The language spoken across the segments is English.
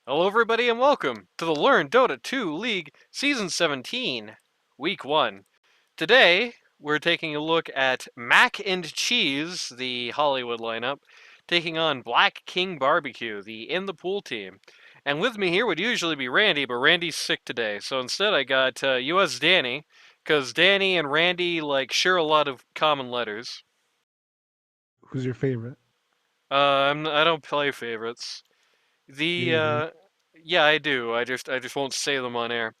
Hello everybody and welcome to the Learn Dota 2 League Season 17, Week 1. Today, we're taking a look at Mac and Cheese, the Hollywood lineup, taking on Black King Barbecue, the In the Pool team. And with me here would usually be Randy, but Randy's sick today, so instead I got US Danny, because Danny and Randy share a lot of common letters. Who's your favorite? I don't play favorites. The You do. Yeah, I do. I just won't say them on air.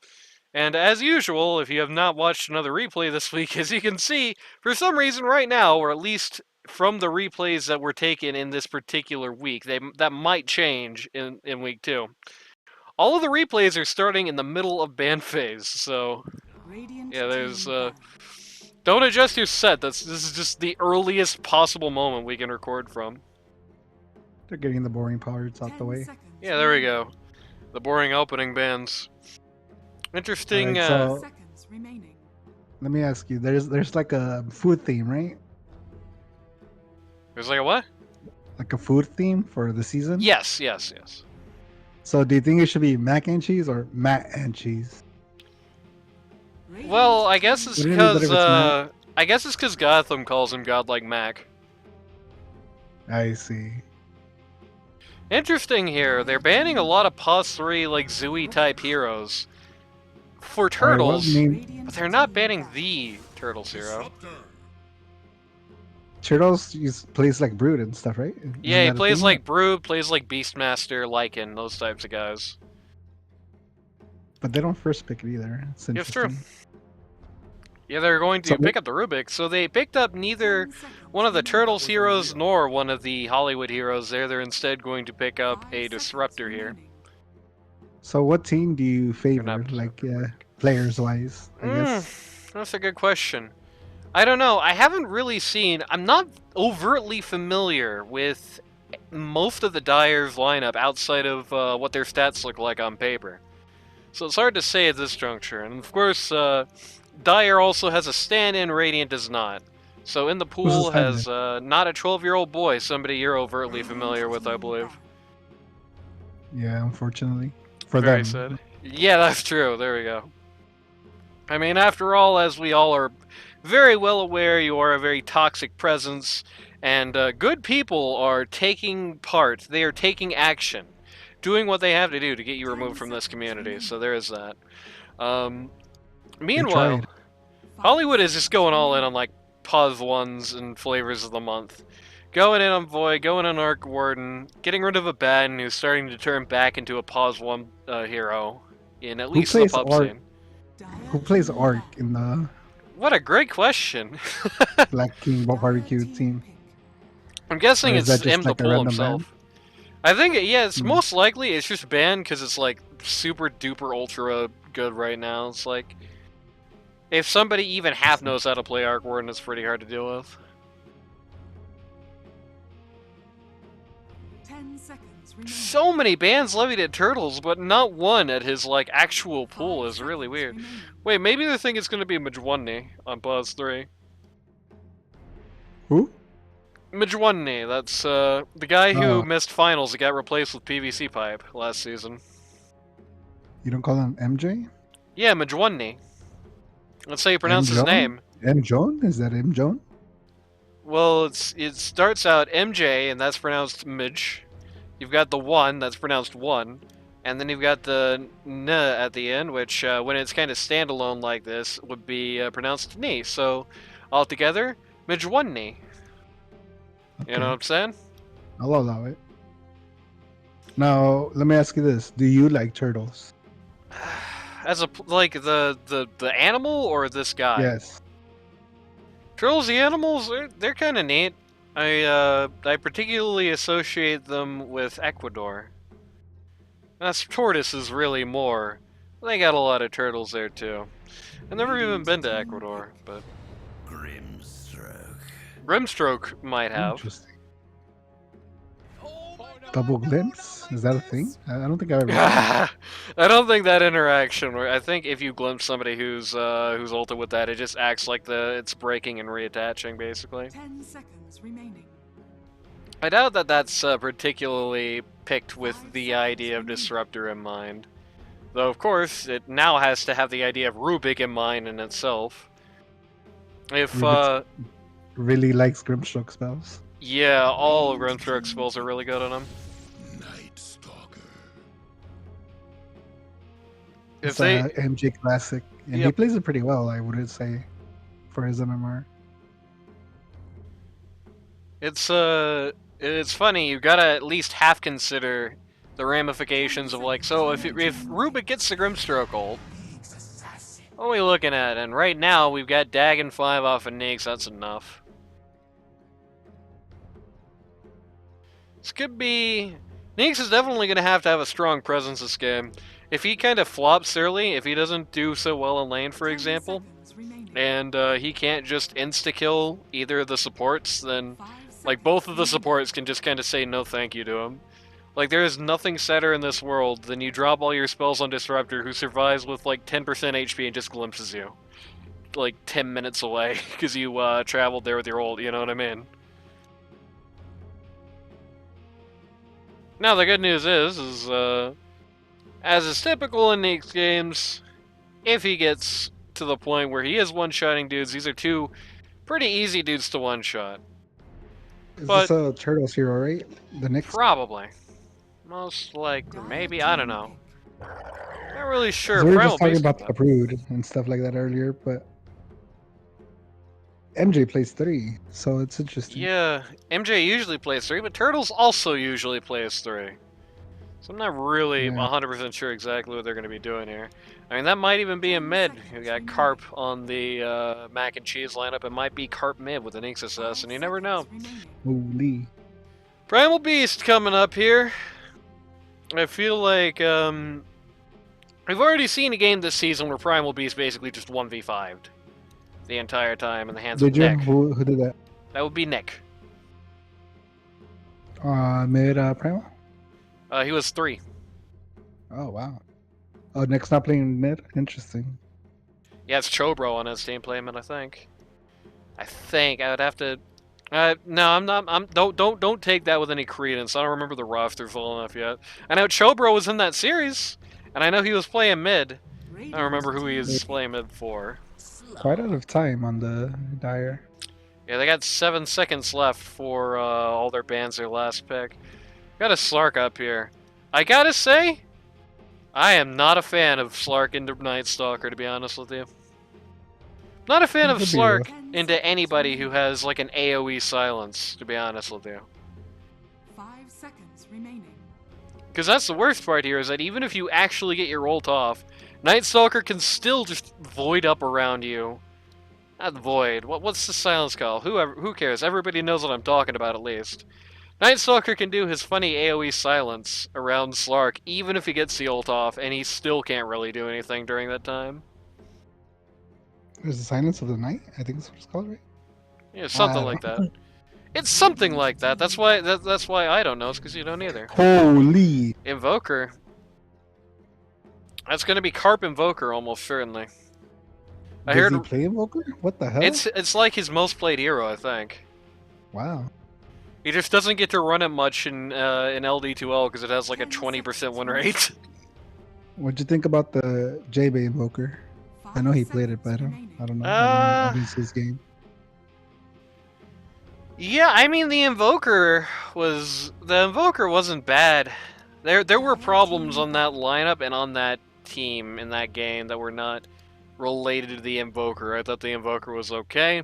And as usual, if you have not watched another replay this week, as you can see, for some reason right now, or at least from the replays that were taken in this particular week, that might change in week 2. All of the replays are starting in the middle of ban phase, so yeah, there's don't adjust your set. This is just the earliest possible moment we can record from. They're getting the boring parts out the way. Yeah, there we go. The boring opening bands. Interesting. Alright, so let me ask you. There's like a food theme, right? There's like a what? Like a food theme for the season. Yes. So do you think it should be mac and cheese or mac and cheese? Well, I guess it's Wouldn't it be better because if it's Mac? Gotham calls him Godlike Mac. I see. Interesting here. They're banning a lot of pos 3 Zooey type heroes for Alright, turtles, name but they're not banning the Turtles hero. Turtles plays like Brood and stuff, right? Isn't Yeah, he that a plays thing? like Brood, plays like Beastmaster, Lycan, those types of guys. But they don't first pick it either. It's Yeah, it's true. interesting. Yeah, they're going to So pick up the Rubik, so they picked up neither one of the Turtles heroes nor one of the Hollywood heroes there. They're instead going to pick up a Disruptor here. So what team do you favor, not like players-wise? I guess. That's a good question. I don't know. I haven't really seen... I'm not overtly familiar with most of the Dyer's lineup outside of what their stats look like on paper. So it's hard to say at this juncture. And of course, Dyer also has a stand-in, Radiant does not. So In the Pool has not a 12-year-old boy, somebody you're overtly familiar with, I believe. Yeah, unfortunately. For Very them. sad. Yeah, that's true. There we go. I mean, after all, as we all are very well aware, you are a very toxic presence, and good people are taking part. They are taking action, doing what they have to do to get you removed from this community. So there is that. Meanwhile, Hollywood is just going all in on pos 1s and flavors of the month. Going in on Void, going in Arc Warden, getting rid of a Ben who's starting to turn back into a pos 1 hero in at least the pub scene. Who plays Arc in the What a great question. Black King Barbecue team? I'm guessing it's M the like Pool himself. I think, yeah, it's most likely it's just banned because it's super duper ultra good right now. It's if somebody even half knows how to play Arc Warden, it's pretty hard to deal with. 10 seconds remaining. So many bans levied at Turtles, but not one at his actual pool is really weird. Wait, maybe they think it's going to be Majwani on pos 3. Who? Majwani, that's the guy who missed finals and got replaced with PVC Pipe last season. You don't call him MJ? Yeah, Majwani. That's how you pronounce his name. M. Joan? Is that M. Joan? Well, it starts out MJ, and that's pronounced Midge. You've got the 1, that's pronounced 1. And then you've got the N at the end, which, when it's kind of standalone like this, would be pronounced Ni. So, altogether, Majwani. Okay. You know what I'm saying? I'll allow it. Now, let me ask you this. Do you like turtles? As a, the animal or this guy? Yes. Turtles, the animals, they're kind of neat. I particularly associate them with Ecuador. That's tortoises really more. They got a lot of turtles there too. I've never even been to Ecuador, but Grimstroke might have. Interesting. Double glimpse? Is that a thing? I don't think I've ever. I don't think that interaction. I think if you glimpse somebody who's ulted with that, it just acts like it's breaking and reattaching, basically. 10 seconds remaining. I doubt that that's particularly picked with the idea of Disruptor in mind. Though, of course, it now has to have the idea of Rubik in mind in itself. If, Rubik really likes Grimstroke spells. yeah, all Grimstroke spells are really good on him. If It's they, a MJ classic, and he Yep. plays it pretty well, I would say, for his MMR. it's funny, you gotta at least half consider the ramifications of, like, so if Rubik gets the Grimstroke ult, what are we looking at? And right now, we've got Dagon 5 off of Nix, that's enough. This could be... Nix is definitely going to have a strong presence this game. If he kind of flops early, if he doesn't do so well in lane, for example, and he can't just insta-kill either of the supports, then, like, both of the supports can just kind of say no thank you to him. Like, there is nothing sadder in this world than you drop all your spells on Disruptor who survives with, like, 10% HP and just glimpses you. Like, 10 minutes away, because you traveled there with your ult, you know what I mean? Now, the good news is as is typical in Neek's games, if he gets to the point where he is one-shotting dudes, these are two pretty easy dudes to one-shot. Is But- this a Turtles hero, right? The next. Probably. Most likely. Maybe, I don't know. Not really sure. We were Primal just talking Beast about did the that. Brood and stuff like that earlier, but MJ plays 3, so it's interesting. Yeah, MJ usually plays 3, but Turtles also usually plays 3. So I'm not really Yeah. 100% sure exactly what they're going to be doing here. I mean, that might even be a mid. You got Carp on the mac and cheese lineup. It might be Carp mid with an Inks Assassin. You never know. Holy. Primal Beast coming up here. I feel like we've already seen a game this season where Primal Beast basically just 1v5'd the entire time in the hands Did of you? Nick. Who did that? That would be Nick. Mid Primal? He was 3. Oh, wow. Oh, Nick's not playing mid? Interesting. Yeah, it's Chobro on his team playing, I think. I think I would have to. No, I'm not. Don't take that with any credence. I don't remember the roster full enough yet. I know Chobro was in that series, and I know he was playing mid. I don't remember who he was playing mid for. Quite out of time on the Dire. Yeah, they got 7 seconds left for all their bans. Their last pick. Got a Slark up here. I gotta say, I am not a fan of Slark into Night Stalker, to be honest with you. Not a fan It of could be Slark into anybody who has like an AoE silence, to be honest with you. 5 seconds remaining. Because that's the worst part here, is that even if you actually get your ult off, Night Stalker can still just void up around you. Not void. What's the silence call? Who cares? Everybody knows what I'm talking about at least. Night Stalker can do his funny AoE silence around Slark, even if he gets the ult off, and he still can't really do anything during that time. There's the Silence of the Night? I think that's what it's called, right? Yeah, something like that. It's something like that. That's why I don't know. It's because you don't either. Holy! Invoker. That's gonna be Carp Invoker almost certainly. I Does heard he play Invoker? What the hell? it's like his most played hero, I think. Wow. He just doesn't get to run it much in LD2L because it has like a 20% win rate. What'd you think about the J-Bay Invoker? I know he played it, but I don't know. I didn't see his game. Yeah, I mean the Invoker wasn't bad. There were problems on that lineup and on that team in that game that were not related to the Invoker. I thought the Invoker was okay.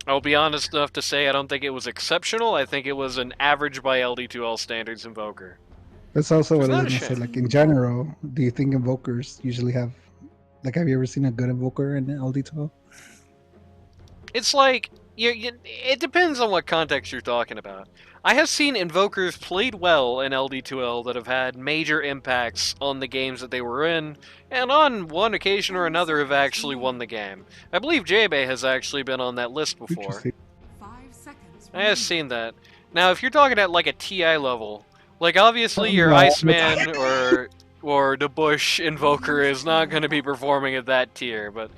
I'll be honest enough to say I don't think it was exceptional. I think it was an average by LD2L standards Invoker. That's also what It's I not was a gonna say. shame. Like in general, do you think Invokers usually have? Like, have you ever seen a good Invoker in LD12? It's like it depends on what context you're talking about. I have seen Invokers played well in LD2L that have had major impacts on the games that they were in, and on one occasion or another have actually won the game. I believe J-Bay has actually been on that list before. Interesting. 5 seconds I have seen that. Now, if you're talking at like a TI level, like obviously your No, Iceman or the Bush Invoker is not going to be performing at that tier, but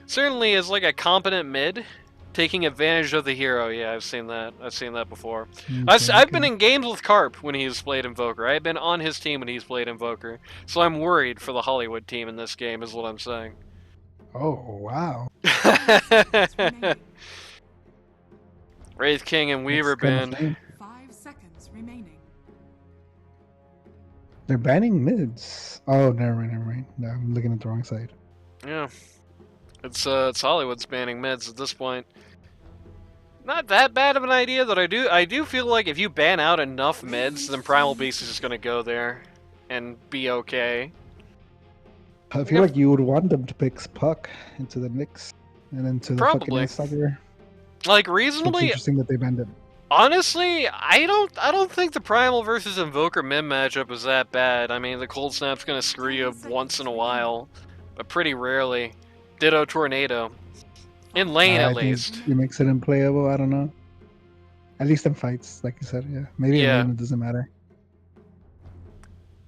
certainly as like a competent mid, Taking advantage of the hero. Yeah, I've seen that. I've seen that before. Okay, I've been okay. in games with Carp when he's played Invoker. I've been on his team when he's played Invoker. So I'm worried for the Hollywood team in this game, is what I'm saying. Oh wow. Wraith King and That's Weaver kind of banned. lame. 5 seconds remaining. They're banning mids. Oh, never mind, never mind. No, I'm looking at the wrong side. Yeah. It's Hollywood's banning mids at this point. Not that bad of an idea, that I do feel like if you ban out enough mids, then Primal Beast is just gonna go there and be okay. I feel like you would want them to pick Puck into the mix and into the fucking Probably. Ice Tiger. Like It's reasonably, interesting that they banned it. honestly, I don't think the Primal versus Invoker mid matchup is that bad. I mean, the Cold Snap's gonna screw you once in a while, but pretty rarely. Ditto Tornado. In lane, at I think least. it makes it unplayable. I don't know. At least in fights, like you said, yeah. Maybe in Yeah. lane it doesn't matter.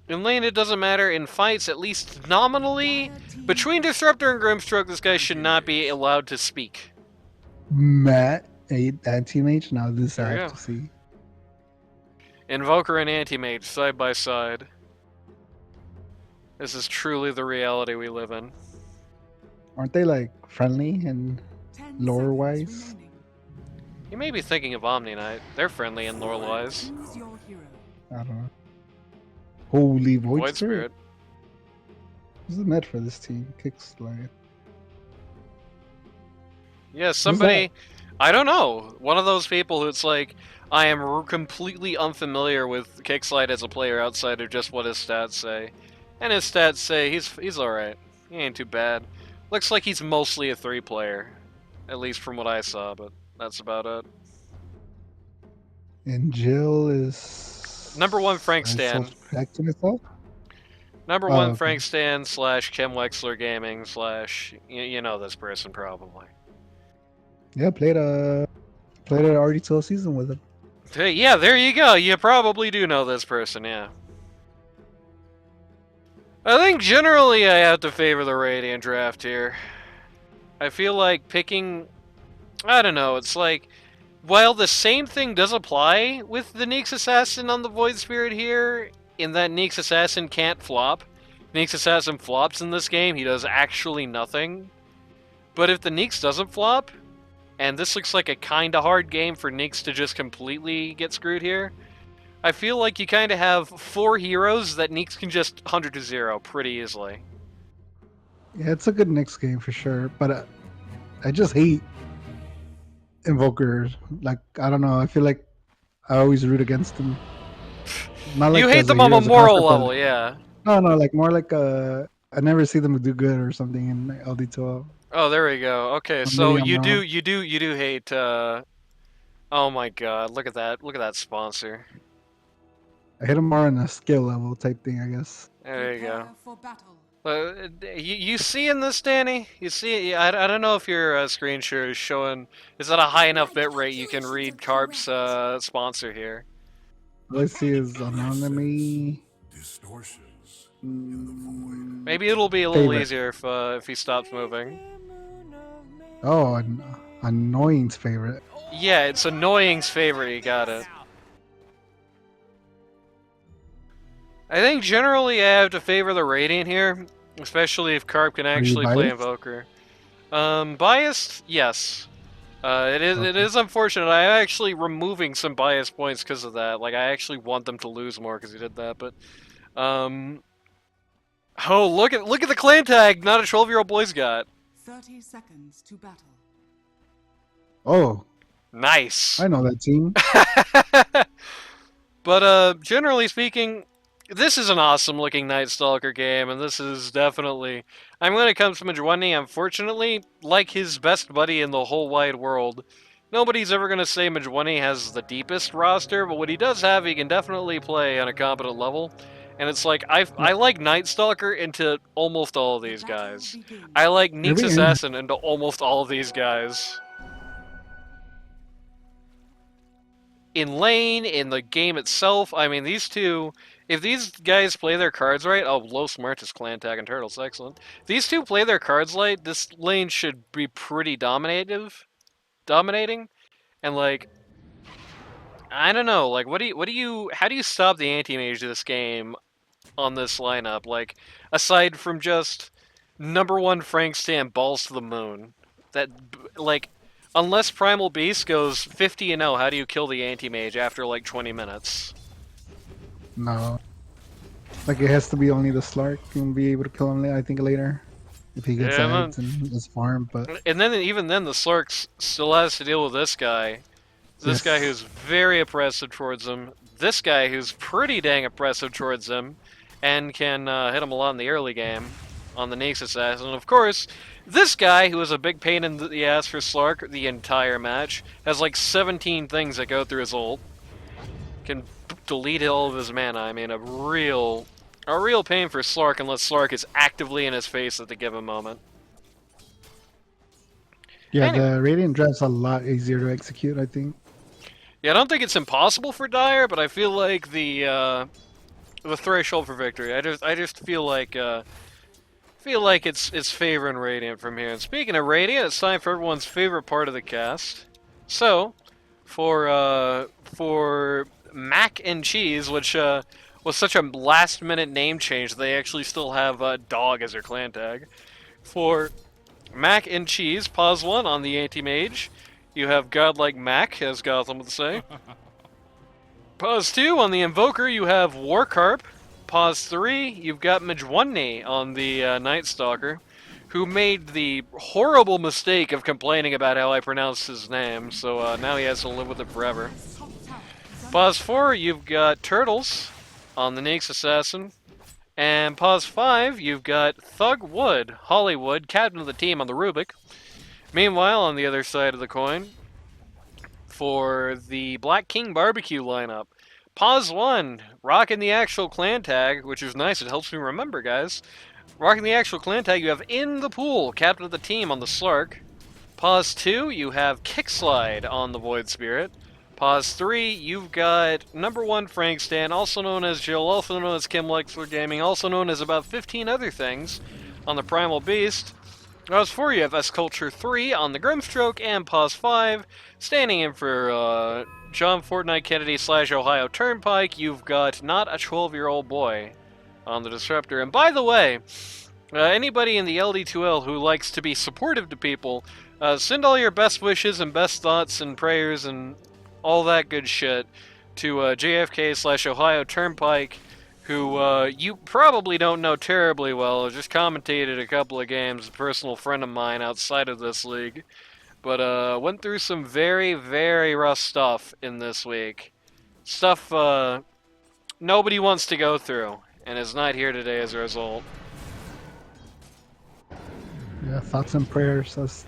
In lane, it doesn't matter. In fights, at least nominally, between Disruptor and Grimstroke, this guy should not be allowed to speak. Matt, anti-mage. Now this There I you have go. to see. Invoker and Anti-Mage, side by side. This is truly the reality we live in. Aren't they like friendly and 10 lore-wise? seconds remaining. You may be thinking of Omni Knight. They're friendly and lore-wise. Choose your hero. I don't know. Holy Void, Void Spirit. Who's the med for this team? Kickslide. Yeah, somebody... I don't know. One of those people who's like, I am completely unfamiliar with Kickslide as a player outside of just what his stats say. And his stats say he's alright. He ain't too bad. Looks like he's mostly a 3-player. At least from what I saw, but that's about it. And Jill is Number 1 Frank Stan. Self-protecting itself? Number Oh, 1 okay. Frank Stan / Kim Wexler Gaming / you know this person probably. Yeah, played a RD12 season with him. Hey, yeah, there you go. You probably do know this person, yeah. I think generally I have to favor the Radiant draft here. I feel like picking... I don't know, it's like... While the same thing does apply with the Nyx Assassin on the Void Spirit here, in that Nyx Assassin can't flop. Nyx Assassin flops in this game, he does actually nothing. But if the Nyx doesn't flop, and this looks like a kinda hard game for Nyx to just completely get screwed here, I feel like you kinda have 4 heroes that Nyx can just 100 to 0 pretty easily. Yeah, it's a good Knicks game for sure, but I just hate Invoker. Like, I don't know, I feel like I always root against them. Not like You hate as them a on hero, a as moral concept, but- level, yeah. No, like more like I never see them do good or something in LD12. Oh, there we go. Okay, Or so maybe I'm wrong. you do hate. Oh my God! Look at that! Look at that sponsor. I hit them more on a skill level type thing, I guess. There you go. Prepare for battle. You seeing this, Danny? You see it? I don't know if your screen share is showing. Is at a high enough bit rate you can read Carp's sponsor here? All I see is anonymity. Distortions. Maybe it'll be a little Favorite. easier if he stops moving. Oh, annoying's favorite. Yeah, it's Annoying's favorite. You got it. I think generally I have to favor the Radiant here, especially if Carp can you actually play biased? Invoker. Biased, yes. It is unfortunate. I'm actually removing some bias points because of that. Like I actually want them to lose more because he did that. But, oh look at the clan tag. Not a 12-year-old boy's got. 30 seconds to battle. Oh, Nice. I know that team. But generally speaking, this is an awesome looking Night Stalker game, and this is definitely... I'm when it comes to Majwani, unfortunately, like his best buddy in the whole wide world, nobody's ever going to say Majwani has the deepest roster, but what he does have, he can definitely play on a competent level. And it's like, I like Night Stalker into almost all of these guys. I like Nyx Really? Assassin into almost all of these guys. In lane, in the game itself, I mean, these two, if these guys play their cards right, oh, low smart is clan tag and turtles, excellent. If these two play their cards right, this lane should be pretty dominative. dominating, and like I don't know, like how do you stop the anti-mage this game on this lineup? Like aside from just #1 Frank Stan balls to the moon, that like unless Primal Beast goes 50-0, how do you kill the anti-mage after like 20 minutes? No. Like it has to be only the Slark can be able to kill him. I think later, if he gets Yeah, ads and his farm. But and then even then the Slurk still has to deal with this guy. This guy yes, who's very oppressive towards him. This guy who's pretty dang oppressive towards him, and can hit him a lot in the early game on the Nyx Assassin. And of course, this guy who is a big pain in the ass for Slark the entire match has like 17 things that go through his ult. Can delete all of his mana. I mean, a real pain for Slark unless Slark is actively in his face at the given moment. yeah, Anyway. the Radiant Draft's a lot easier to execute. I think. Yeah, I don't think it's impossible for Dire, but I feel like the threshold for victory. I just feel like it's favoring Radiant from here. And speaking of Radiant, it's time for everyone's favorite part of the cast. So, for Mac and Cheese, which was such a last-minute name change, they actually still have Dog as their clan tag. For Mac and Cheese, pause 1 on the Anti-Mage. You have Godlike Mac, as Gotham would say. Pause 2 on the Invoker, you have Warcarp. Pause 3, you've got Majwunni on the Night Stalker, who made the horrible mistake of complaining about how I pronounced his name, so now he has to live with it forever. Pause 4, you've got Turtles on the Nyx Assassin. And pause 5, you've got Thug Wood, Hollywood, captain of the team on the Rubik. Meanwhile, on the other side of the coin, for the Black King Barbecue lineup, pause 1, rocking the actual clan tag, which is nice, it helps me remember, guys. Rocking the actual clan tag, you have In the Pool, captain of the team on the Slark. Pause 2, you have Kickslide on the Void Spirit. Pause 3, you've got #1 Frank Stan, also known as Jill, also known as Kim Lexler Gaming, also known as about 15 other things on the Primal Beast. Pause 4, you have S-Culture 3 on the Grimstroke, and pause 5, standing in for John Fortnite Kennedy / Ohio Turnpike, you've got Not a 12-Year-Old Boy on the Disruptor. And by the way, anybody in the LD2L who likes to be supportive to people, send all your best wishes and best thoughts and prayers and all that good shit to JFK / Ohio Turnpike, who you probably don't know terribly well, just commentated a couple of games, a personal friend of mine outside of this league, but went through some very, very rough stuff in this week. Stuff nobody wants to go through, and is not here today as a result. Yeah, thoughts and prayers. As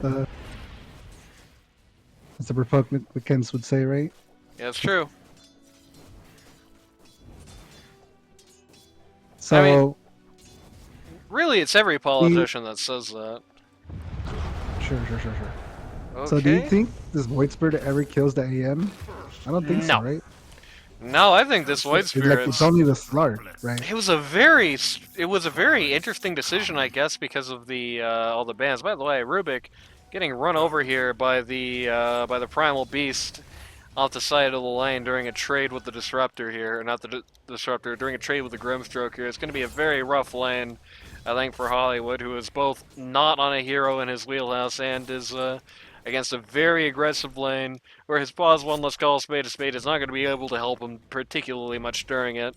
the Republicans would say, right? Yeah, it's true. So, I mean, really, it's every politician that says that. sure. Okay. So, do you think this Void Spirit ever kills the AM? I don't think so, No. right? No, I think this Void Spirit. It's only the Slark, right? It was a very interesting decision, I guess, because of the all the bans. By the way, Rubik getting run over here by the Primal Beast off the side of the lane during a trade with the Disruptor here, or not the Disruptor, during a trade with the Grimstroke here. It's going to be a very rough lane, I think, for Hollywood, who is both not on a hero in his wheelhouse and is against a very aggressive lane where his pause 1, let's call a spade, is not going to be able to help him particularly much during it.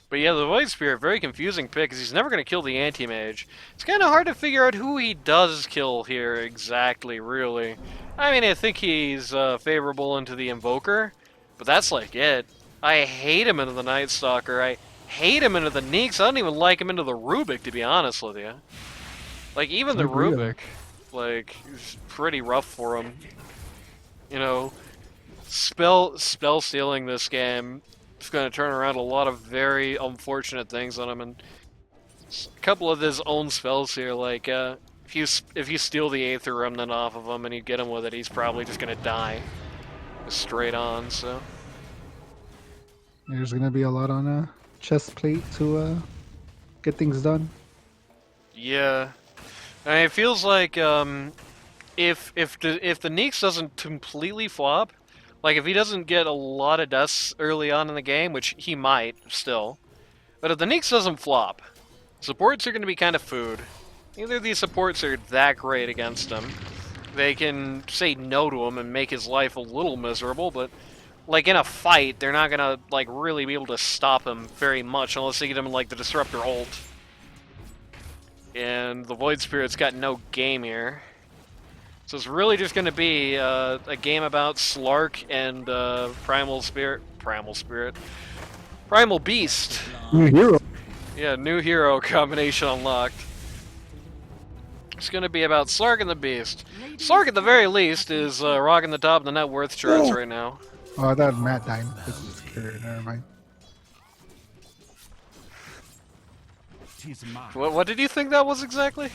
But yeah, the Void Spirit, very confusing pick, because he's never going to kill the Anti-Mage. It's kind of hard to figure out who he does kill here exactly, really. I mean, I think he's favorable into the Invoker, but that's like it. I hate him into the Night Stalker. I hate him into the Nyx. I don't even like him into the Rubik, to be honest with you. Like, even the Rubik, like, is pretty rough for him. You know, spell stealing this game is going to turn around a lot of very unfortunate things on him, and a couple of his own spells here, like if you steal the Aether Remnant off of him and you get him with it, he's probably just going to die straight on. So There's gonna be a lot on a chest plate to get things done. yeah, I mean, it feels like if the Neeks doesn't completely flop, like if he doesn't get a lot of deaths early on in the game, which he might still, but if the Neeks doesn't flop, supports are going to be kind of food. Neither of these supports are that great against him. They can say no to him and make his life a little miserable, but like in a fight, they're not gonna like really be able to stop him very much unless they get him like the Disruptor ult. And the Void Spirit's got no game here. So it's really just gonna be a game about Slark and Primal Beast. New hero. Yeah, new hero combination unlocked. It's gonna be about Slark and the Beast. Slark, at the very least, is rocking the top of the net worth charts right now. Oh, I thought Matt died. Never mind. What did you think that was exactly?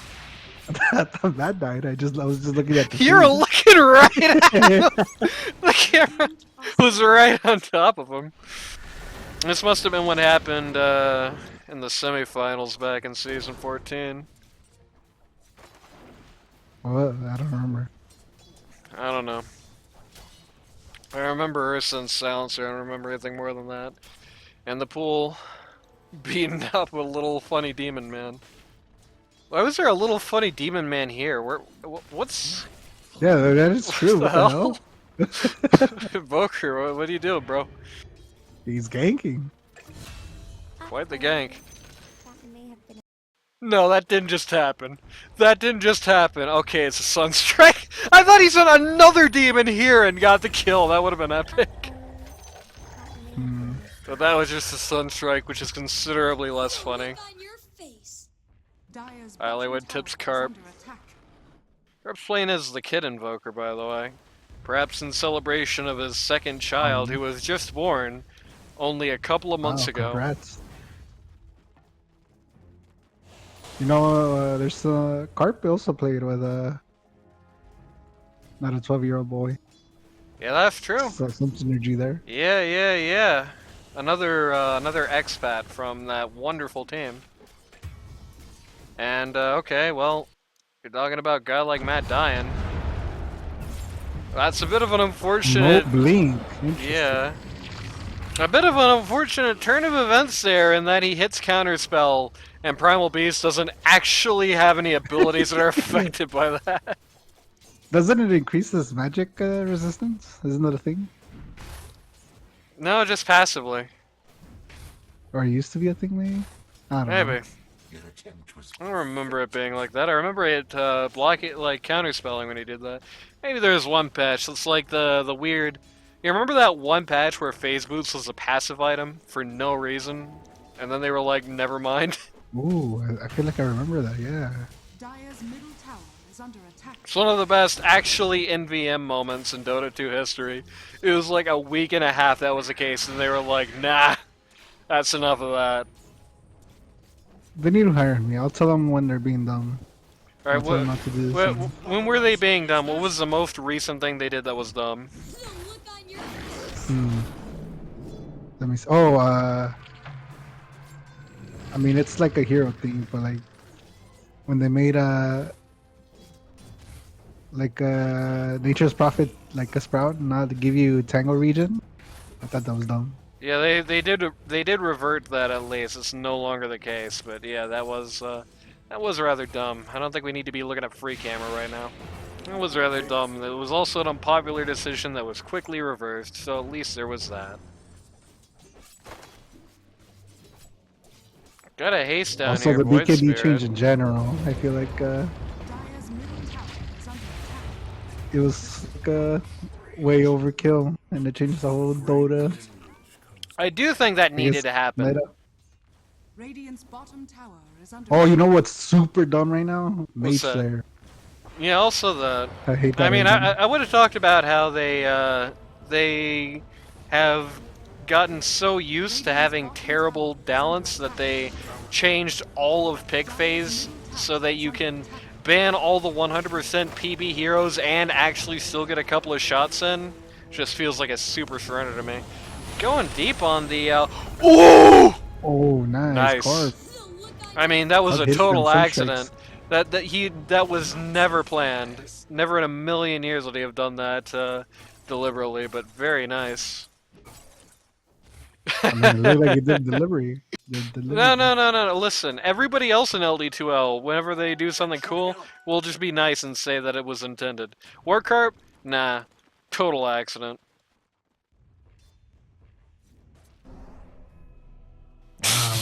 I thought Matt died. I was just looking at the You're screen. looking right at him! The camera was right on top of him. This must have been what happened in the semifinals back in Season 14. What? I don't remember. I don't know. I remember Ursa's silencer, I don't remember anything more than that. And the pool beating up a little funny demon man. Why was there a little funny demon man here? What's... Yeah, that is true. What What the the hell? hell? Boker, what are you doing, bro? He's ganking. Quite the gank. No, that didn't just happen. That didn't just happen. Okay, it's a Sunstrike. I thought he sent another demon here and got the kill. That would have been epic. But that was just a Sunstrike, which is considerably less funny. Hollywood tips Carp. Carp's playing as the Kid Invoker, by the way. Perhaps in celebration of his second child, who was just born only a couple of months ago. Congrats. You know, there's Carp also played with not a 12-year-old boy. Yeah, that's true. So some synergy there. Yeah. Another expat from that wonderful team. And okay, well, you're talking about a guy like Matt dying. That's a bit of an unfortunate. No blink. Yeah. A bit of an unfortunate turn of events there, in that he hits Counterspell, and Primal Beast doesn't actually have any abilities that are affected by that. Doesn't it increase this magic resistance? Isn't that a thing? No, just passively. Or it used to be a thing, maybe? I don't know. Maybe. I don't remember it being like that. I remember it blocking, like counterspelling when he did that. Maybe there's one patch that's like the weird. You remember that one patch where Phase Boots was a passive item for no reason, and then they were like, never mind. Ooh, I feel like I remember that. Yeah. Dire's middle tower is under attack. It's one of the best actually NVM moments in Dota 2 history. It was like a week and a half that was the case, and they were like, nah, that's enough of that. They need to hire me. I'll tell them when they're being dumb. Alright, I'll tell them not to do this. when were they being dumb? What was the most recent thing they did that was dumb? Let me see. Oh, I mean, it's like a hero thing, but like when they made Nature's Prophet like a sprout, now to give you Tango region. I thought that was dumb. Yeah, they did revert that at least. It's no longer the case, but yeah, that was rather dumb. I don't think we need to be looking at free camera right now. It was rather dumb. It was also an unpopular decision that was quickly reversed, so at least there was that. Got a haste down Also, here. the Void BKB Spirit. change in general, I feel like Dire's middle tower is under attack. it was like, way overkill, and it changed the whole Dota. I do think that needed to happen. Meta. Radiant's bottom tower is under Oh, you know what's super dumb right now? Mage What's that? Slayer. Yeah, also the. I hate that. I mean, engine. I would have talked about how they have gotten so used to having terrible balance that they changed all of pick phase so that you can ban all the 100% PB heroes and actually still get a couple of shots in. Just feels like a super surrender to me. Going deep on the. Ooh! Oh, nice. Nice. Carp. I mean, that was I'll a hit total them, some accident. That was never planned. Never in a million years would he have done that deliberately, but very nice. I mean, it looked like he did delivery. No, no, no, no, no. Listen, everybody else in LD2L, whenever they do something cool, will just be nice and say that it was intended. Warcarp? Nah. Total accident. Wow.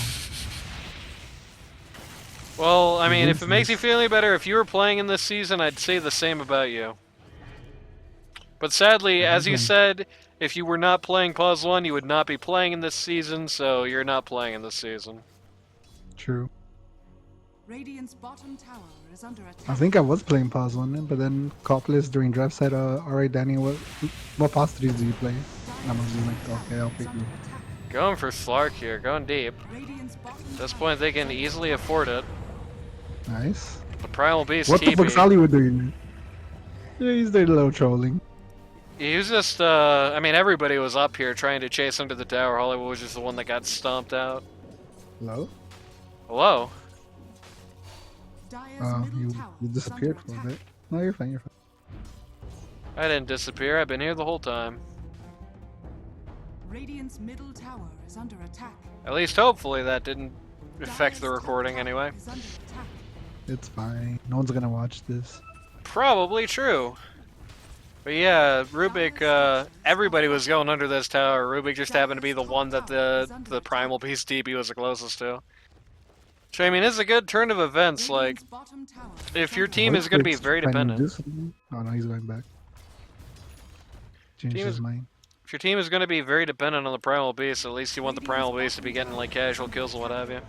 Well, I He mean, if wins it makes you this. feel any better, if you were playing in this season, I'd say the same about you. But sadly, as you Okay. said, if you were not playing Pause 1, you would not be playing in this season, so you're not playing in this season. True. Radiant's bottom tower is under attack. I think I was playing Pause 1, but then Copless during draft said, alright, Danny, what positives do you play? And I was like, okay, I'll pick you. Going for Slark here, going deep. Radiant's bottom At this tower point, they can easily afford it. Nice. The Primal Beast What the TP. fuck's Hollywood doing? Yeah, he's there a little trolling. He was just, I mean, everybody was up here trying to chase him to the tower. Hollywood was just the one that got stomped out. Hello? Hello? Dire's Oh, middle you tower is disappeared under for a attack. bit. No, you're fine, you're fine. I didn't disappear. I've been here the whole time. Radiant's middle tower is under attack. At least, hopefully, that didn't affect Dire's the top recording tower anyway. is under attack. It's fine. No one's gonna watch this. Probably true. But yeah, Rubik, everybody was going under this tower. Rubik just happened to be the one that the Primal Beast DB was the closest to. So, I mean, it's a good turn of events. Like, Radiant's bottom tower if is your under team is going to be Voidflit's very trying to dependent. do something. Oh no, he's going back. Changed Team his is- mind. If your team is going to be very dependent on the Primal Beast, at least you want the Primal Beast to be getting, like, casual kills and what have you.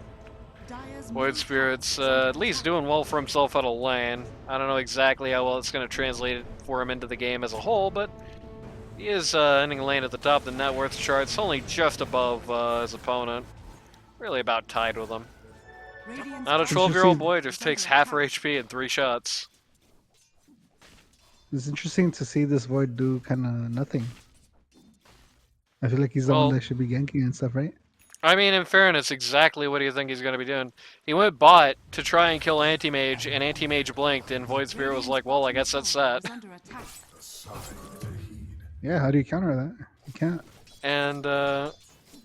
Dire's Void middle Spirit's tower is under at least doing well for himself out of lane. I don't know exactly how well it's going to translate for him into the game as a whole, but he is ending lane at the top of the net worth charts, only just above his opponent. Really about tied with him. Radiant's Not a bottom 12-year-old tower boy is just under takes half her attack. HP in 3 shots. It's interesting to see this Void do kind of nothing. I feel like he's the Well- one that should be ganking and stuff, right? I mean, in fairness, exactly what do you think he's going to be doing? He went bot to try and kill Anti-Mage, and Anti-Mage blinked, and Void Spirit was like, well, I guess that's that. Is under attack. Yeah, how do you counter that? You can't. And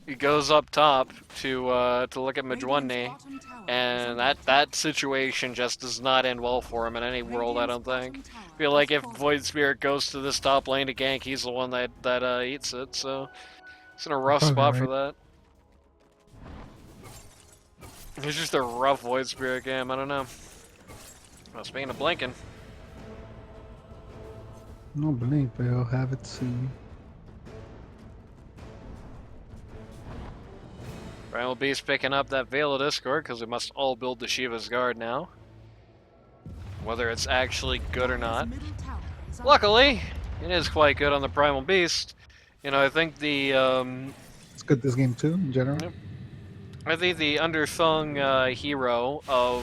he goes up top to look at Radiant's Majwani, bottom tower is and under that situation just does not end well for him in any world, I don't think. I feel like if Void Spirit goes to this top lane to gank, he's the one that eats it, so it's in a rough Probably spot for right. that. It's just a rough Void Spirit game, I don't know. Well, speaking of blinking, No blink, but I'll have it soon. Primal Beast picking up that Veil of Discord, because we must all build the Shiva's Guard now. Whether it's actually good or not. Dire's middle tower is under Luckily, it is quite good on the Primal Beast. You know, I think the It's good this game too, in general. Yep. I think the undersung hero of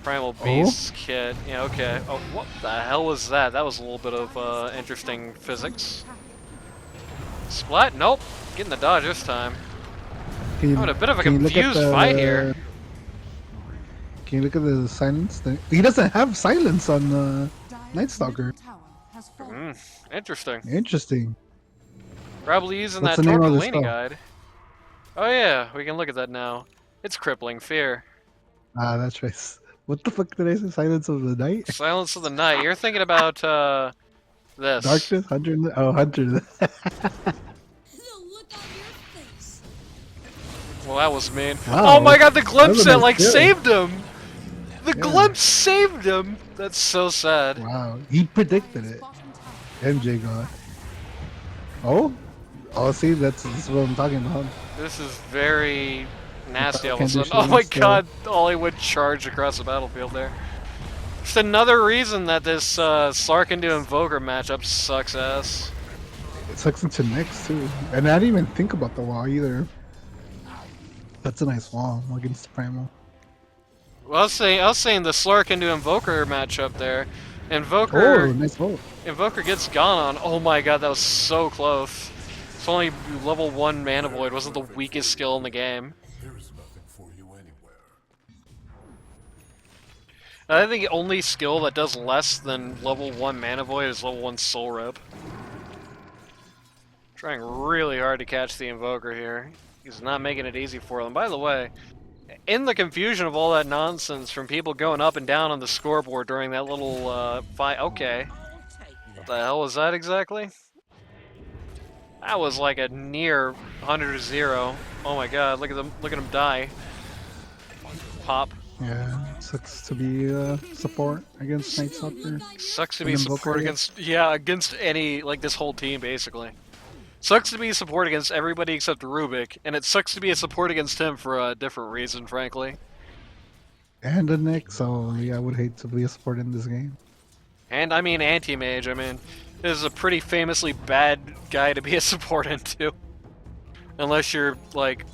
Primal Beast's kit. Yeah, okay. Oh, what the hell was that? That was a little bit of interesting physics. Splat? Nope. Getting the dodge this time. Can you, Oh, a bit of a can you look at confused fight here. Can you look at the silence? He doesn't have silence on Dire's Night Stalker. middle tower has fallen. Interesting. Interesting. Probably using What's that the name of Torped this Leaning spell? Guide. Oh yeah, we can look at that now. It's Crippling Fear. Ah, that's right. What the fuck did I say? Silence of the Night? Silence of the Night. You're thinking about this. Darkness? 100? Oh, 100. The look on your face. Well, that was mean. Wow. Oh my god, the That glimpse was a that nice like kill. saved him! The Yeah. glimpse saved him! That's so sad. Wow. He predicted Dire's it. bottom tower MJ God. Oh? Oh, see, this is what I'm talking about. This is very nasty all of a Can't do sudden. Oh shit my else, god, Hollywood charged across the battlefield there. Just another reason that this Slark into Invoker matchup sucks ass. It sucks into next, too. And I didn't even think about the wall either. That's a nice wall against Primal. Well, I was saying the Slark into Invoker matchup there. Invoker Oh, nice wall. Invoker gets gone on. Oh my god, that was so close. It's only level 1 Mana Void, wasn't the weakest skill in the game. There is nothing for you anywhere. I think the only skill that does less than level 1 Mana Void is level 1 Soul Rope. Trying really hard to catch the Invoker here. He's not making it easy for them. By the way, in the confusion of all that nonsense from people going up and down on the scoreboard during that little fight... Okay. What the hell was that exactly? That was like a near 100-0. Oh my god, look at him die. Pop. Yeah, sucks to be support against Night Stalker. Sucks to An be Invoker, support I against... Yeah, against any... Like, this whole team, basically. Sucks to be support against everybody except Rubik, and it sucks to be a support against him for a different reason, frankly. And a Nick, so yeah, I would hate to be a support in this game. And, I mean, Anti-Mage, I mean, this is a pretty famously bad guy to be a support into. Unless you're, like,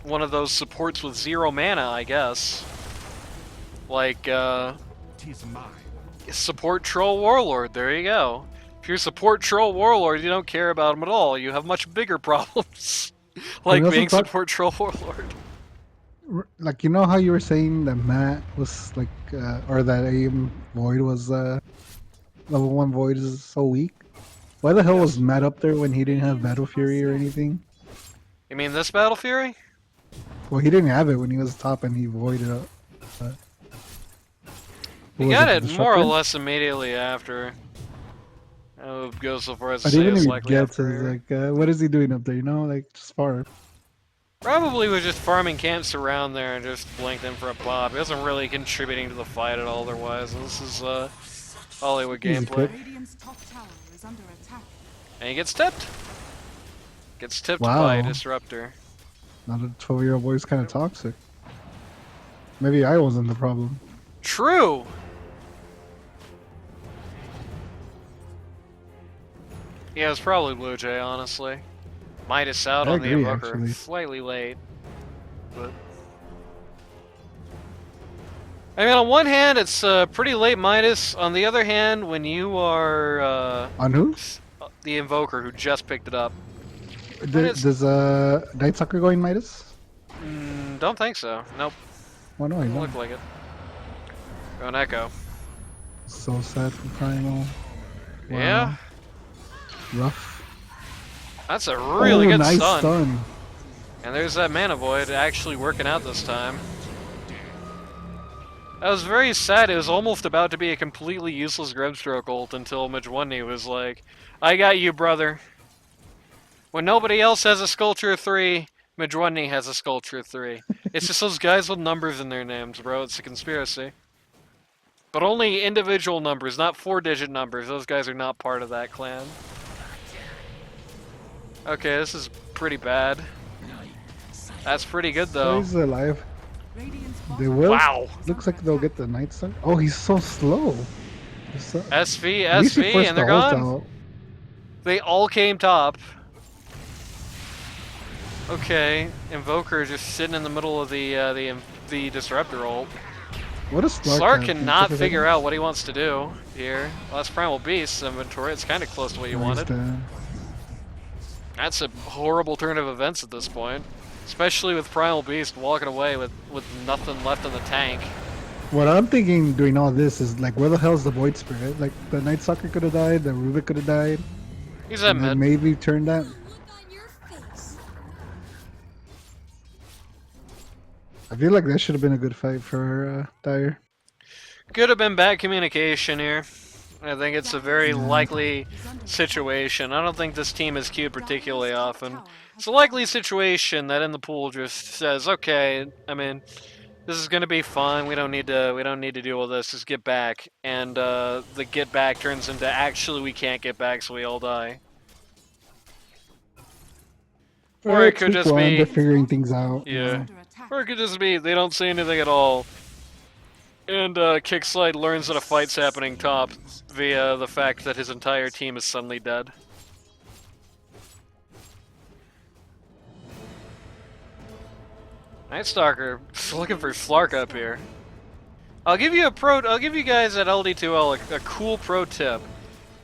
one of those supports with 0 mana, I guess. Like, support Troll Warlord, there you go. If you're support Troll Warlord, you don't care about him at all. You have much bigger problems. Like being support Troll Warlord. Like, you know how you were saying that Matt was like, or that AIM Void was, level 1 Void is so weak? Why the hell was Matt up there when he didn't have Battle Fury or anything? You mean this Battle Fury? Well, he didn't have it when he was top and he voided up. He got it more or less immediately after. I would go so far as to But say even it's if he likely gets after. it, like, what is he doing up there, you know? Like, just far. Probably was just farming camps around there and just blinked in for a pop. He wasn't really contributing to the fight at all otherwise. This is Hollywood Easy gameplay. pick. Radiant's top tower is under attack. And he gets tipped. Gets tipped Wow. by a Disruptor. Now the 12-year-old boy's kind of toxic. Maybe I wasn't the problem. True! Yeah, it's probably Blue Jay, honestly. Midas out I on the agree, Invoker. actually. Slightly late. But... I mean, on one hand, it's pretty late Midas. On the other hand, when you are... On who? the Invoker who just picked it up. Does Night Stalker go in Midas? Don't think so. Nope. Why no, I Doesn't don't. look like it. Go an Echo. So sad for Primal. Wow. Yeah? Rough. That's a really good nice stun. And there's that Mana Void actually working out this time. That was very sad. It was almost about to be a completely useless Grimstroke ult until Majwani was like, I got you, brother. When nobody else has a Sculpture 3, Majwani has a Sculpture 3. It's just those guys with numbers in their names, bro. It's a conspiracy. But only individual numbers, not 4-digit numbers. Those guys are not part of that clan. Okay, this is pretty bad. That's pretty good, though. He's alive. Radiant's They bottom will. Wow. Looks like they'll get the Night Stalker. Oh, he's so slow. SV, At least he SV, forced and they're the ult gone. out. They all came top. Okay, Invoker just sitting in the middle of the Disruptor ult. What a Slark cannot figure out what he wants to do here. Well, that's Primal Beast's inventory. It's kind of close to what you wanted. That's a horrible turn of events at this point. Especially with Primal Beast walking away with nothing left in the tank. What I'm thinking doing all this is like, where the hell's the Void Spirit? Like, the Night Stalker could have died, the Rubik could have died. He's at And then mid. maybe turn that. Look on your face. I feel like that should have been a good fight for Dire. Could have been bad communication here. I think it's a very likely situation. I don't think this team is queued particularly often. It's a likely situation that in the pool just says, okay, I mean, this is gonna be fun. We don't need to deal with this. Just get back, and the get back turns into actually we can't get back, so we all die. Or it could just be they're figuring things out. yeah, or it could just be they don't say anything at all. And Kickslide learns that a fight's happening top via the fact that his entire team is suddenly dead. Night Stalker looking for Slark up here. I'll give you guys at LD2L a cool pro tip.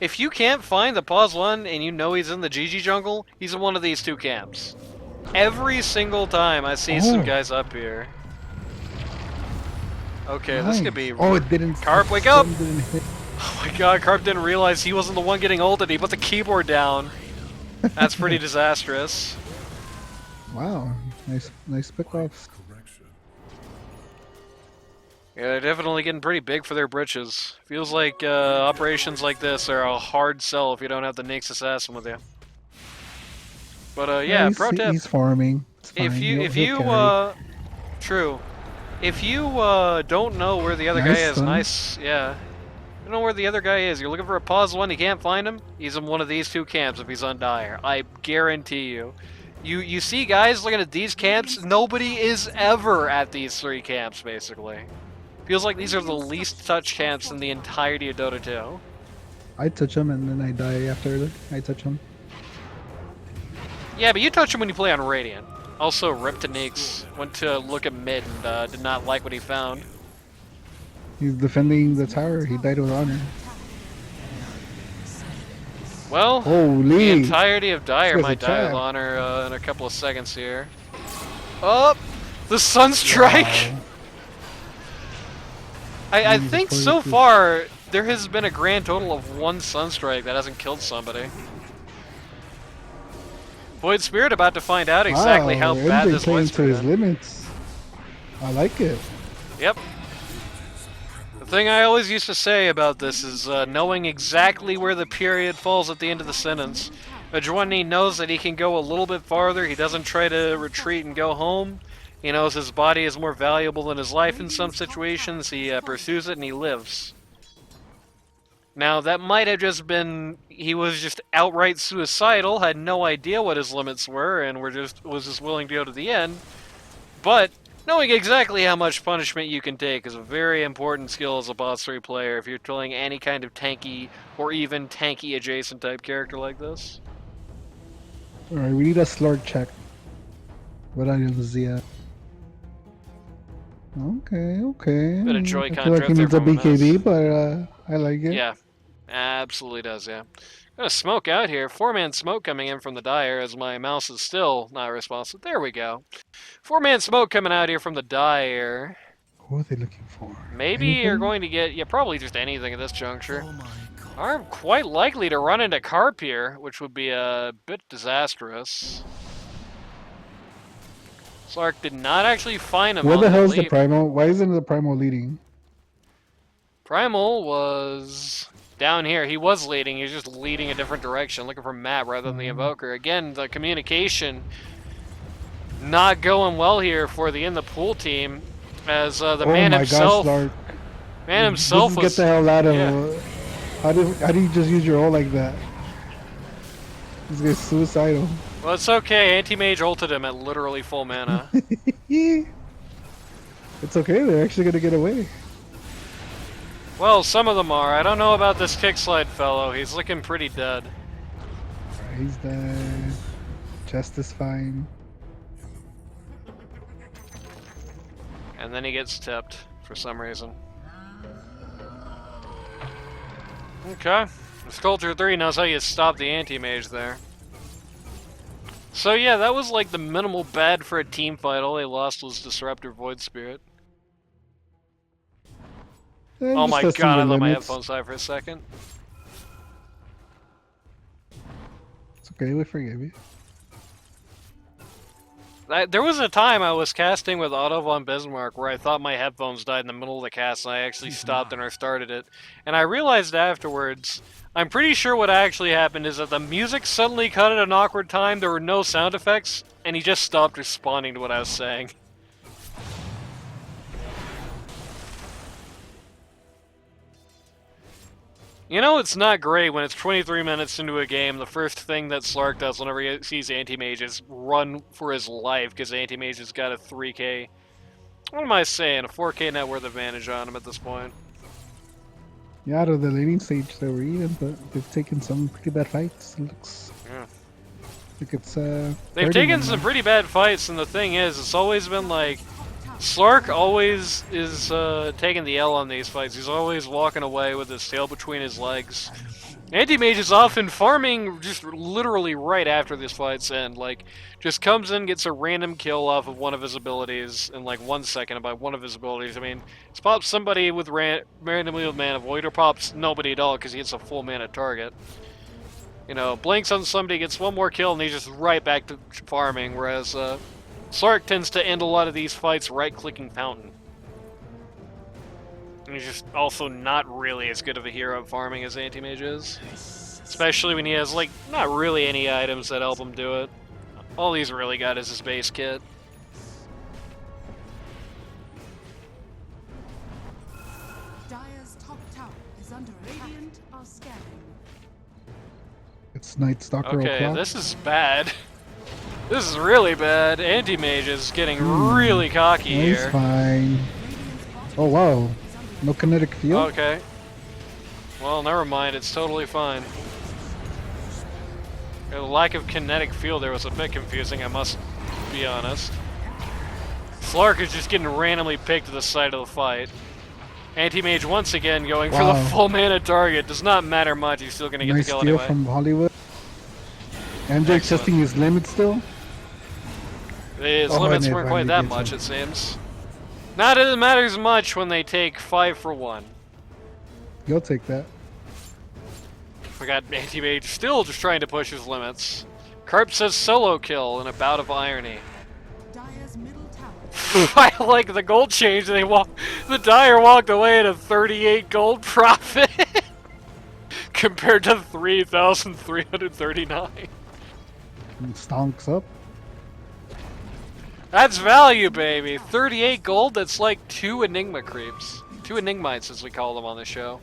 If you can't find the pause one and you know he's in the GG jungle, he's in one of these two camps. Every single time I see some guys up here. Okay, this could be. Nice. Oh, it didn't. Carp, wake up! Didn't hit. Oh my god, Carp didn't realize he wasn't the one getting ulted. He put the keyboard down. That's pretty disastrous. Wow, nice pickoffs. Yeah, they're definitely getting pretty big for their britches. Feels like operations like this are a hard sell if you don't have the Nyx Assassin with you. But yeah, pro tip. He's farming. It's fine. If He'll you carry. true. If you don't know where the other guy Nice is, stun. nice, yeah. You know where the other guy is. You're looking for a pause one, you can't find him. He's in one of these two camps if he's on Dire. I guarantee you. You see guys looking at these camps, nobody is ever at these three camps, basically. Feels like these are the least touched camps in the entirety of Dota 2. I touch him and then I die after I touch him. Yeah, but you touch him when you play on Radiant. Also, Rip to Nyx went to look at mid and did not like what he found. He's defending the tower. He died with honor. Well, Holy! the entirety of Dire This might guy's a die with trap. honor in a couple of seconds here. Oh! The Sunstrike! Wow. I Jesus think so Christ. far there has been a grand total of one Sunstrike that hasn't killed somebody. Void Spirit about to find out exactly how Wow, bad MJ this playing was to for his him. limits. I like it. Yep. The thing I always used to say about this is knowing exactly where the period falls at the end of the sentence. Adjoini knows that he can go a little bit farther. He doesn't try to retreat and go home. He knows his body is more valuable than his life in some situations. He pursues it and he lives. Now, that might have just been he was just outright suicidal, had no idea what his limits were, and was just willing to go to the end. But knowing exactly how much punishment you can take is a very important skill as a boss 3 player if you're playing any kind of tanky or even tanky adjacent type character like this. Alright, we need a slurk check. What items is Okay. Bit of I Joy-Con feel like he drift there needs a from Menace. BKB, but I like it. Yeah, absolutely does, yeah. Got a smoke out here. 4-man smoke coming in from the Dire as my mouse is still not responsive. There we go. 4-man smoke coming out here from the Dire. What are they looking for? Maybe you're Anything? going to get, yeah, probably just anything at this juncture. Are quite likely to run into Carp here, which would be a bit disastrous. Slark did not actually find him Where on the hell's the lead. Primal? Why isn't the Primal leading? Primal was down here. He was leading. He was just leading a different direction, looking for Matt rather than the Invoker. Again, the communication not going well here for the In the Pool team, as the Oh man my himself, gosh, Lark. man himself Just was. get the hell out of yeah. How do you just use your ult like that? This guy's suicidal. Well, it's okay. Anti-Mage ulted him at literally full mana. It's okay, they're actually gonna get away. Well, some of them are. I don't know about this kickslide fellow. He's looking pretty dead. He's dead. Chest is fine. And then he gets tipped for some reason. Okay. Sculpture 3 knows how you stop the anti-mage there. So yeah, that was like the minimal bad for a team fight. All they lost was Disruptor Void Spirit. Oh my god, I let my headphones die for a second. It's okay, we forgive you. There was a time I was casting with Otto von Bismarck where I thought my headphones died in the middle of the cast and I actually stopped and restarted it. And I realized afterwards, I'm pretty sure what actually happened is that the music suddenly cut at an awkward time, there were no sound effects, and he just stopped responding to what I was saying. You know, it's not great when it's 23 minutes into a game, the first thing that Slark does whenever he sees Anti-Mage is run for his life, because Anti-Mage has got a 3k... What am I saying? A 4k net worth advantage on him at this point. Yeah, out of the laning stage they were even, but they've taken some pretty bad fights. It looks Yeah. like it's They've hurting taken them some now. pretty bad fights, and the thing is, it's always been like, Slark always is taking the L on these fights. He's always walking away with his tail between his legs. Anti-Mage is often farming just literally right after this fight's end. Like, just comes in, gets a random kill off of one of his abilities in like 1 second by one of his abilities. I mean, he pops somebody with randomly with Mana Void, or pops nobody at all because he hits a full mana target. You know, blinks on somebody, gets one more kill, and he's just right back to farming, whereas Slark tends to end a lot of these fights right-clicking Fountain. And he's just also not really as good of a hero at farming as Anti-Mage is. Especially when he has, like, not really any items that help him do it. All he's really got is his base kit. Dire's top tower is under attack. Radiant are scanning. It's Night Stalker Okay, o'clock. this is bad. This is really bad. Anti-Mage is getting really cocky It's here. fine. Oh wow, no kinetic field. Okay. Well, never mind. It's totally fine. The lack of kinetic field there was a bit confusing, I must be honest. Slark is just getting randomly picked to the side of the fight. Anti-Mage once again going for the Wow. full mana target. Does not matter much, he's still going to get Nice the kill steal anyway. from Hollywood. MJ Excellent. testing his limit still. His Oh, limits and weren't if quite I that get much, some- it seems. Not that it matters much when they take 5 for 1. You'll take that. We got Anti-Mage still just trying to push his limits. Carp says solo kill in a bout of irony. Dire's middle tower. I like the gold change. The Dire walked away at a 38 gold profit compared to 3,339. And stonks up. That's value, baby. 38 gold. That's like 2 Enigma creeps, 2 Enigmites as we call them on the show.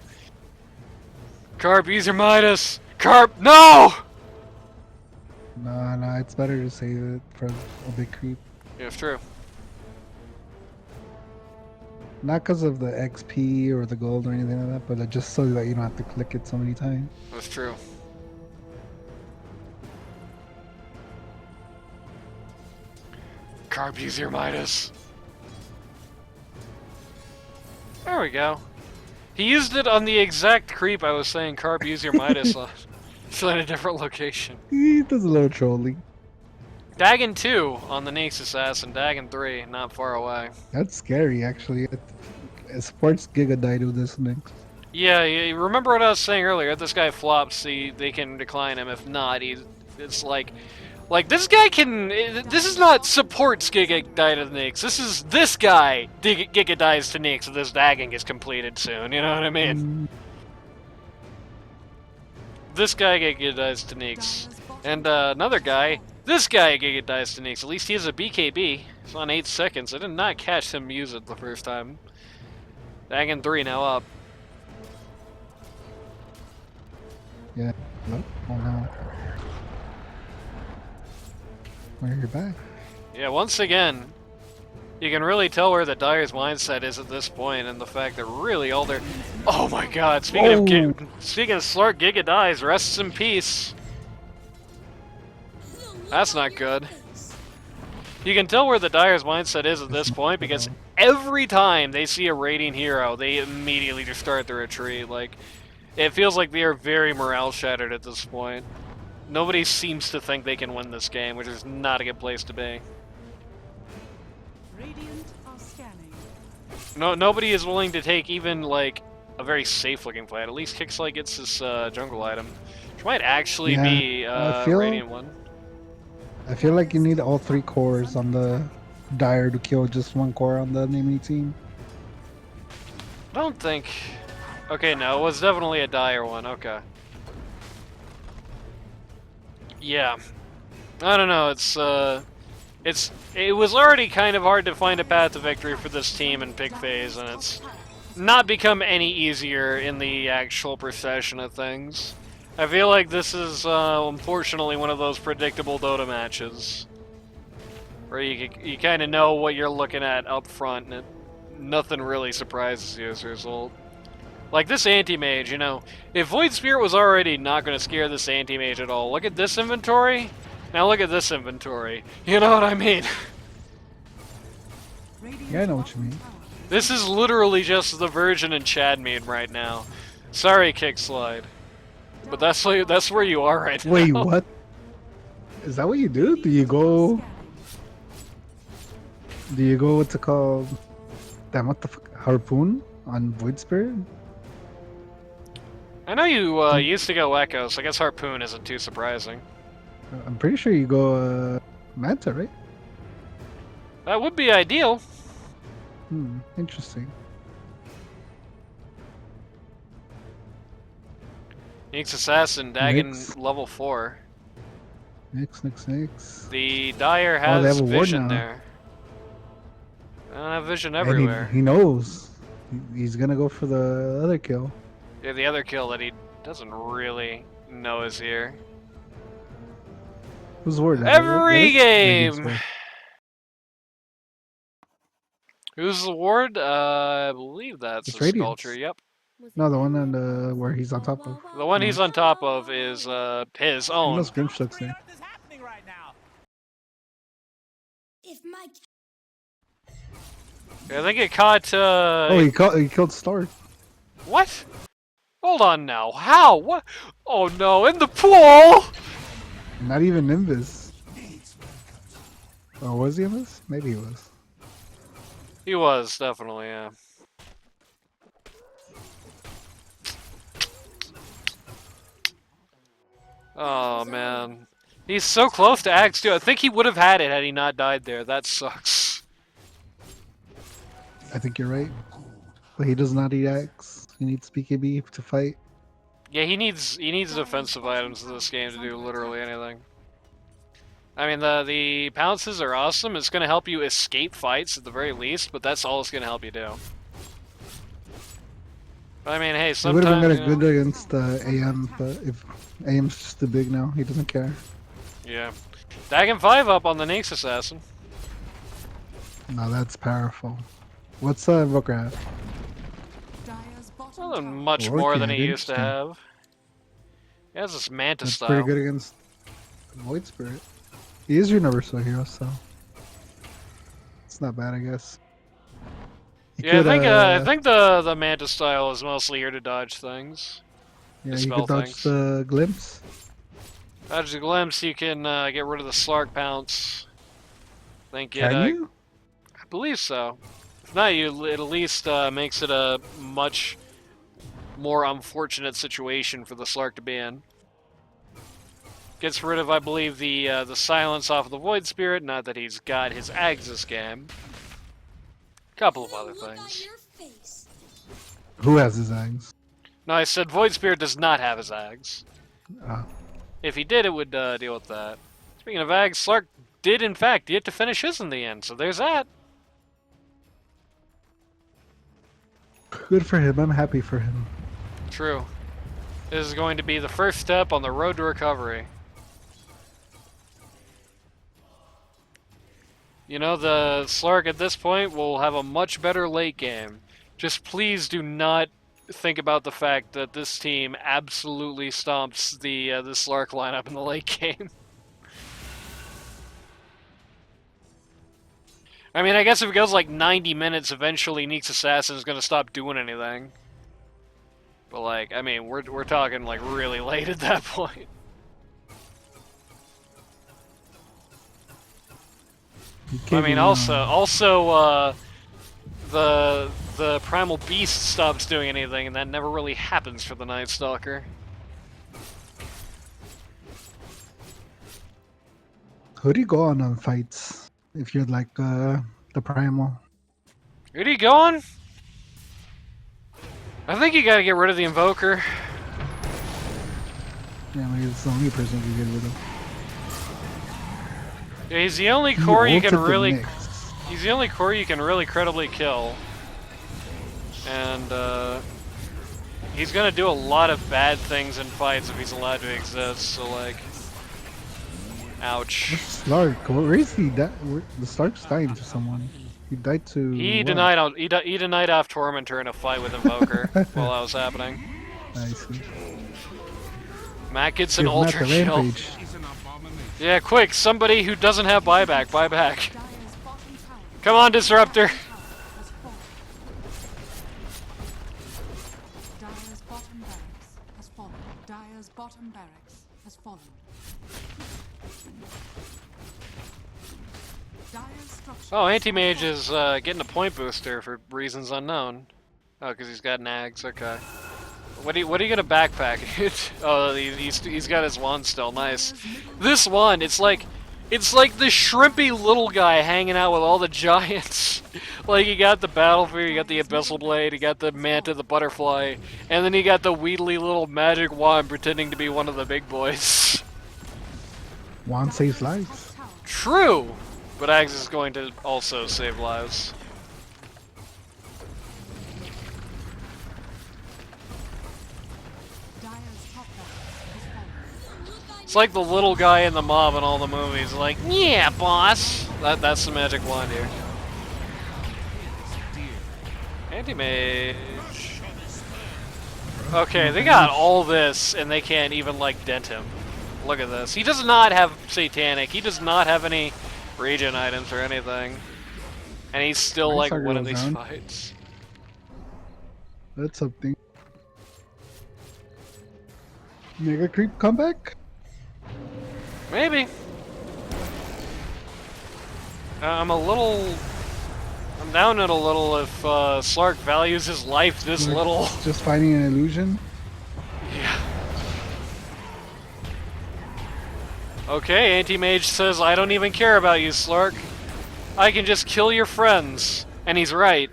Carp, use your Midas. Carp, no! Nah, it's better to save it for a big creep. Yeah, it's true. Not because of the XP or the gold or anything like that, but just so that you don't have to click it so many times. That's true. Carp, use your Midas. There we go. He used it on the exact creep I was saying Carp, use your Midas on. It's in a different location. He does a little trolling. Dagon 2 on the Nyx Assassin, Dagon 3 not far away. That's scary, actually. It supports Gigadite with this next. Yeah, you remember what I was saying earlier? If this guy flops, they can decline him. If not, it's like this guy can. This is not supports Gigadite to Nyx. This guy Gigadites to Nyx if this Dagon gets completed soon. You know what I mean? This guy Gigadites to Nyx. And another guy, this guy Gigadites to Nyx. At least he has a BKB. It's on 8 seconds. I did not catch him use it the first time. Dagon 3 now up. Yeah. Nope. Oh no. Well, you're back. Yeah, once again, you can really tell where the Dire's mindset is at this point, and the fact that really all their... Oh my god, speaking of Slark, Giga dies, rests in peace. That's not good. You can tell where the Dire's mindset is at this point, because every time they see a raiding hero, they immediately just start their retreat. Like, it feels like they are very morale shattered at this point. Nobody seems to think they can win this game, which is not a good place to be. Radiant are scanning. Nobody is willing to take even, like, a very safe-looking fight. At least Kixley gets this jungle item, which might actually Yeah, be I a feel- Radiant one. I feel like you need all 3 cores on the Dire to kill just 1 core on the enemy team. I don't think... Okay, no, it was definitely a Dire one, okay. Yeah. I don't know, it was already kind of hard to find a path to victory for this team in pick phase, and it's not become any easier in the actual procession of things. I feel like this is, unfortunately, one of those predictable Dota matches. Where you kind of know what you're looking at up front, and nothing really surprises you as a result. Like this Anti-Mage, you know, if Void Spirit was already not going to scare this Anti-Mage at all, look at this inventory, now look at this inventory. You know what I mean? Radiant Yeah, I know what you mean. This is literally just the Virgin and Chad meme right now. Sorry, Kickslide. But that's where you are right now. Wait, what? Is that what you do? Do you go? Do you go? What's it called? Damn, what the fuck? Harpoon on Void Spirit? I know you used to go Echo, so I guess Harpoon isn't too surprising. I'm pretty sure you go Manta, right? That would be ideal. Interesting. Nyx Assassin, Dagon Nyx. level 4. Nyx. The Dire Oh, they has have a ward vision now. there. I don't have vision And everywhere. he knows. He's gonna go for the other kill. Yeah, the other kill that he doesn't really know is here. Who's the ward? Is it Every Red? Radiant's game! ward. Who's the ward? I believe that's It's a Radiance. sculpture, yep. No, the one on the where he's on top of. The one he's on top of is his I own. know Grimshock's there. If my Yeah, I think it caught, Oh, he killed Star. What? Hold on now. How? What? Oh no, in the pool! Not even Nimbus. Oh, was he Nimbus? Maybe he was. He was, definitely, yeah. Oh man. He's so close to Axe too. I think he would have had it had he not died there. That sucks. I think you're right. But he does not eat axe. He needs BKB to fight. Yeah, he needs defensive items in this game to do literally anything. I mean, the pounces are awesome. It's going to help you escape fights at the very least, but that's all it's going to help you do. But I mean, hey, He would have sometimes, been good against AM, but if AM's just too big now, he doesn't care. Yeah. Dagon 5 up on the Nyx Assassin. No, that's powerful. What's Invoker have? Dire's bottom Well, tower much Lord, more yeah, than he used to interesting. have. He has this Manta That's style. pretty good against Void Spirit. He is universal hero, so it's not bad, I guess. He Yeah, could, I think the Manta style is mostly here to dodge things. yeah, to you spell could dodge things. the glimpse. Dodge the glimpse, you can get rid of the Slark pounce. Think it, Can you? I believe so. If not, it at least makes it a much more unfortunate situation for the Slark to be in. Gets rid of, I believe, the silence off of the Void Spirit. Not that he's got his Ags this game. Couple of other look on things. your face. Who has his eggs? No, I said Void Spirit does not have his Ags. If he did, it would deal with that. Speaking of Ags, Slark did in fact get to finish his in the end, so there's that. Good for him. I'm happy for him. True. This is going to be the first step on the road to recovery. You know, the Slark at this point will have a much better late game. Just please do not think about the fact that this team absolutely stomps the Slark lineup in the late game. I mean, I guess if it goes like 90 minutes, eventually Nyx Assassin is going to stop doing anything. But like, I mean, we're talking like really late at that point. I mean, also, the Primal Beast stops doing anything, and that never really happens for the Night Stalker. Who do you go on fights if you're like the primal? Who'd he go on? I think you gotta get rid of the Invoker. Yeah, maybe it's the only person you can get rid of. Yeah, he's the only He core you can ulted the really. Nyx. He's the only core you can really credibly kill. And he's gonna do a lot of bad things in fights if he's allowed to exist. So like, ouch. Slark, where is he? The Slark's dying to someone. He died to. He what? denied off Tormentor in a fight with Invoker while that was happening. I see. Matt gets an Give Matt ultra the kill. rampage. Yeah, quick! Somebody who doesn't have buyback, buy back. Dire's bottom tower Come on, Disruptor. Dire's bottom barracks has fallen. Dire's structures. Oh, Anti-Mage is getting a point booster for reasons unknown. Oh, because he's got nags. Okay. What are you gonna backpack? Oh, he's got his wand still. Nice. This one, it's like the shrimpy little guy hanging out with all the giants. Like you got the Battlefield, you got the Abyssal Blade, you got the Manta, the Butterfly, and then you got the wheedly little magic wand pretending to be one of the big boys. Wand saves lives. True, but Axe is going to also save lives. Dire's top barracks has fallen. It's like the little guy in the mob in all the movies, like, yeah, boss. That's the magic wand here. Anti-Mage. Okay, they got all this, and they can't even, like, dent him. Look at this. He does not have Satanic. He does not have any regen items or anything. And he's still, like, Sucker winning goes these down. fights. That's something. Mega creep comeback? Maybe. I'm down it a little if Slark values his life this Like, little. Just finding an illusion? Yeah. Okay, Anti-Mage says, I don't even care about you, Slark. I can just kill your friends. And he's right.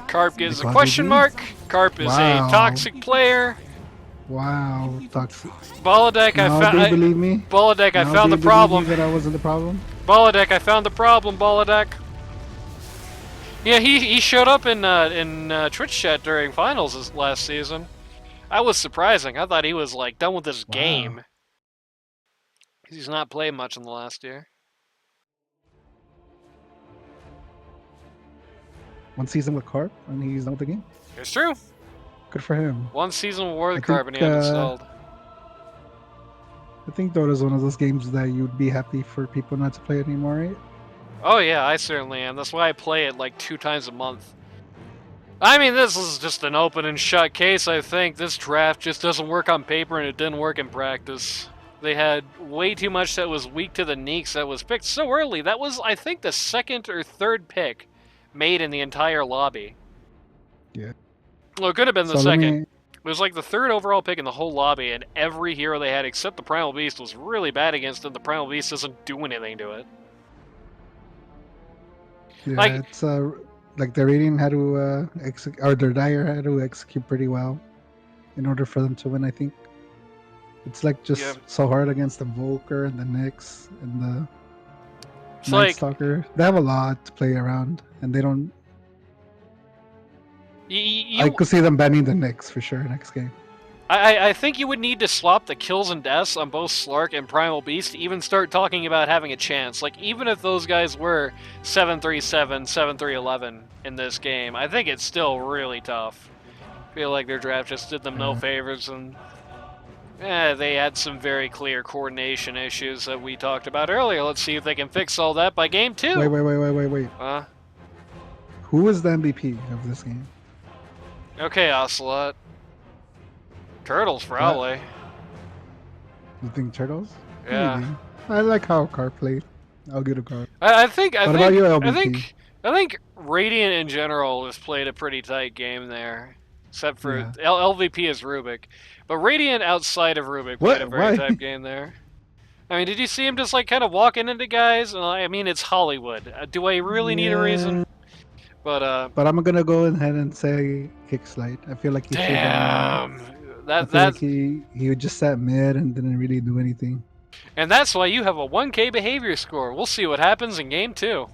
Carp gives a question mark. Carp is Wow. a toxic player. Wow, toxic. Bolodek, Now do you believe me? Bolodek, I Now found do the you believe me problem. that I wasn't the problem? Bolodek, I found the problem, Bolodek. Yeah, he showed up in Twitch chat during finals this last season. That was surprising. I thought he was like done with this Wow. game. He's not played much in the last year. One season with Carp and he's done with the game. It's true. Good for him. One season with War I the Carp and he think, uninstalled. I think Dota is one of those games that you'd be happy for people not to play it anymore, right? Oh yeah, I certainly am. That's why I play it like 2 times a month. I mean, this is just an open and shut case, I think. This draft just doesn't work on paper and it didn't work in practice. They had way too much that was weak to the Neeks that was picked so early. That was, I think, the second or third pick made in the entire lobby. Yeah. Well, it could have been the So let second. me- It was like the third overall pick in the whole lobby, and every hero they had except the Primal Beast was really bad against it. The Primal Beast doesn't do anything to it. Yeah, Like- it's like the Radiant had to execute, or their Dire had to execute pretty well in order for them to win. I think it's like just Yeah. so hard against the Volker and the Nyx and the It's Night like Stalker. They have a lot to play around, and they don't. I could see them banning the Nyx for sure next game. I think you would need to swap the kills and deaths on both Slark and Primal Beast to even start talking about having a chance. Like, even if those guys were 7-3-7, 7-3-11 in this game, I think it's still really tough. I feel like their draft just did them no favors, and they had some very clear coordination issues that we talked about earlier. Let's see if they can fix all that by game 2. Wait. Huh? Who is the MVP of this game? Okay, Ocelot. Turtles, probably. You think Turtles? Yeah. Maybe. I like how Carp played. I'll give it a Carp. I think What about you, I LBP? think Radiant in general has played a pretty tight game there, except for Yeah. LVP is Rubik, but Radiant outside of Rubik played a What? very Why? tight game there. I mean, did you see him just like kind of walking into guys? I mean, it's Hollywood. Do I really need a reason? But But I'm gonna go ahead and say Kickslide. I feel like he should have. damn, I feel like he would just sat mid and didn't really do anything. and that's why you have a 1K behavior score. We'll see what happens in game 2.